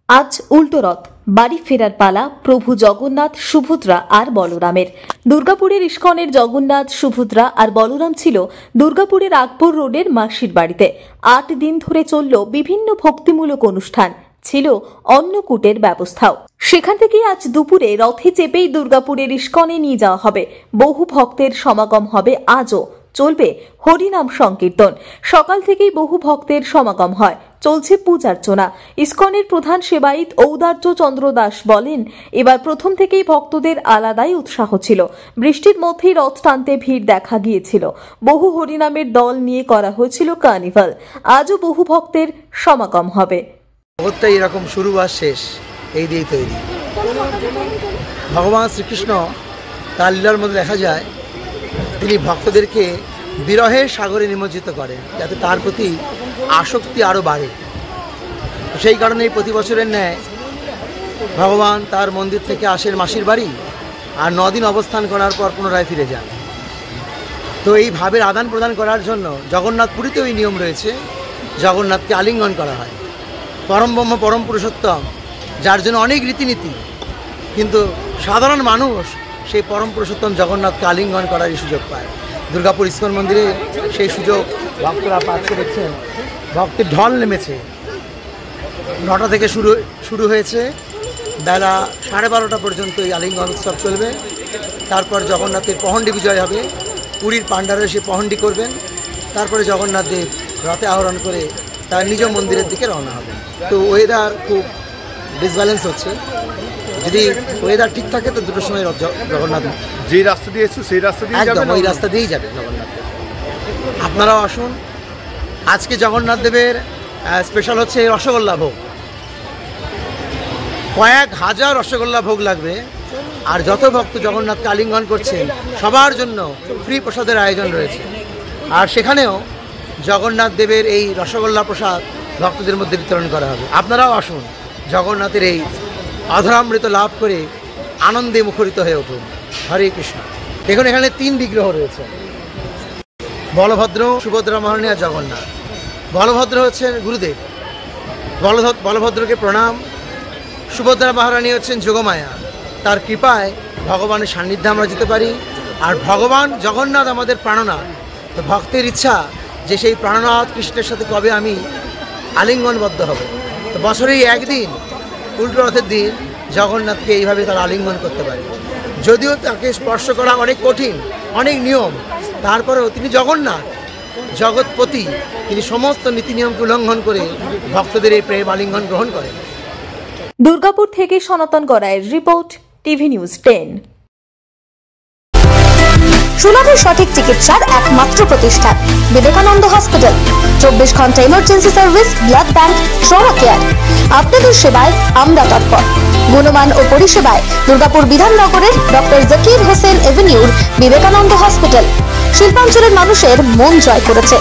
আজ উল্টো রথ, বাড়ি ফেরার পালা প্রভু জগন্নাথ, সুভদ্রা আর বলরামের। দুর্গাপুরের ইস্কনের জগন্নাথ, সুভদ্রা আর বলরাম ছিল দুর্গাপুরের আকবর রোডের মাসির বাড়িতে। 8 দিন ধরে চলল বিভিন্ন ভক্তিমূলক অনুষ্ঠান, ছিল অন্নকূটের ব্যবস্থাও। সেখান থেকে আজ দুপুরে রথে চেপেই দুর্গাপুরের ইস্কনে নিয়ে যাওয়া হবে। বহু ভক্তের সমাগম হবে আজও। চলবে হরিনাম সংকীর্তন। সকাল থেকেই বহু ভক্তের সমাগম হয়, চলছে পূজার্চনা। ইস্কনের প্রধান সেবায়িত ঔদার্য চন্দ্র দাস বলেন, এবার প্রথম থেকেই ভক্তদের আলাদাই উৎসাহ ছিল। বৃষ্টির মধ্যেই রথ টানতে ভিড় দেখা গিয়েছিল। বহু হরিনামের দল নিয়ে করা হয়েছিল কার্নিভাল। আজও বহু ভক্তের সমাগম হবে। জগৎটাই এরকম শুরু আর শেষ এই দিয়েই তৈরি। ভগবান শ্রীকৃষ্ণ তার লীলার মধ্যে দেখা যায় তিনি ভক্তদেরকে বিরহের সাগরে নিমজ্জিত করেন, যাতে তার প্রতি আসক্তি আরও বাড়ে। সেই কারণেই প্রতি বছরের ন্যায় ভগবান তার মন্দির থেকে আসেন মাসির বাড়ি, আর 9 দিন অবস্থান করার পর পুনরায় ফিরে যান। তো এই ভাবের আদান প্রদান করার জন্য জগন্নাথ পুরীতেও এই নিয়ম রয়েছে, জগন্নাথকে আলিঙ্গন করা হয়। পরম ব্রহ্ম পরম পুরুষোত্তম, যার জন্য অনেক রীতিনীতি, কিন্তু সাধারণ মানুষ সেই পরম পুরুষোত্তম জগন্নাথকে আলিঙ্গন করারই সুযোগ পায়। দুর্গাপুর ইস্কন মন্দিরে সেই সুযোগ ভক্তরা পাচ্ছে। দেখছেন ভক্তের ঢল নেমেছে। 9টা থেকে শুরু হয়েছে, বেলা 12:30 পর্যন্ত এই আলিঙ্গন উৎসব চলবে। তারপর জগন্নাথের পহণ্ডি বিজয় হবে, পুরীর পাণ্ডারা সে পহণ্ডি করবেন। তারপরে জগন্নাথ দেব রথে আরোহণ করে তার নিজ মন্দিরের দিকে রওনা হবে। তো ওয়েদার খুব ডিসব্যালেন্স হচ্ছে। যদি ওয়েদার ঠিক থাকে তো 2টোর সময় জগন্নাথ যে রাস্তা দিয়ে এসছে সেই রাস্তা দিয়ে একদম ওই রাস্তা দিয়েই যাবে জগন্নাথ দেব। আপনারাও আসুন। আজকে জগন্নাথ দেবের স্পেশাল হচ্ছে রসগোল্লা ভোগ। কয়েক হাজার রসগোল্লা ভোগ লাগবে। আর যত ভক্ত জগন্নাথকে আলিঙ্গন করছেন সবার জন্য ফ্রি প্রসাদের আয়োজন রয়েছে। আর সেখানেও জগন্নাথ দেবের এই রসগোল্লা প্রসাদ ভক্তদের মধ্যে বিতরণ করা হবে। আপনারাও আসুন, জগন্নাথের এই অধরামৃত লাভ করে আনন্দে মুখরিত হয়ে উঠুন। হরে কৃষ্ণ। দেখুন এখানে 3 বিগ্রহ রয়েছে, বলভদ্র, সুভদ্রা মহারানী আর জগন্নাথ। বলভদ্র হচ্ছেন গুরুদেব, বলভদ্রকে প্রণাম। সুভদ্রা মহারানী হচ্ছেন যোগমায়া, তার কৃপায় ভগবানের সান্নিধ্যে আমরা যেতে পারি। আর ভগবান জগন্নাথ আমাদের প্রাণনাথ। তো ভক্তের ইচ্ছা যে সেই প্রাণনাথ কৃষ্ণের সাথে কবে আমি আলিঙ্গনবদ্ধ হব। তো বছরেই একদিন উল্টো রথের দিন জগন্নাথকে এইভাবে তারা আলিঙ্গন করতে পারে। যদিও তাকে স্পর্শ করা অনেক কঠিন, অনেক নিয়ম, তারপরেও তিনি জগন্নাথ, জগৎপতি। তিনি সমস্ত নীতি নিয়মকে উল্লঙ্ঘন করে ভক্তদের এই প্রেম আলিঙ্গন গ্রহণ করেন। দুর্গাপুর থেকে সনাতন গড়াইয়ের রিপোর্ট, টিভি নিউজ 10। সুলভ সঠিক চিকিৎসার একমাত্র প্রতিষ্ঠান বিবেকানন্দ হসপিটাল। 24 ঘন্টা emergency service, blood bank, trauma care. আপনাদের সেবায় আমরা তৎপর। গুণমান ও পরিষেবায় দুর্গাপুর বিধাননগরের ডক্টর জাকির হোসেন এভিনিউর বিবেকানন্দ হসপিটাল শিল্পাঞ্চলের মানুষের মন জয় করেছে।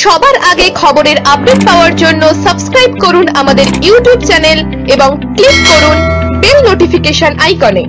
সবার আগে খবরের আপডেট পাওয়ার জন্য সাবস্ক্রাইব করুন আমাদের ইউটিউব চ্যানেল এবং ক্লিক করুন বেল নোটিফিকেশন আইকনে।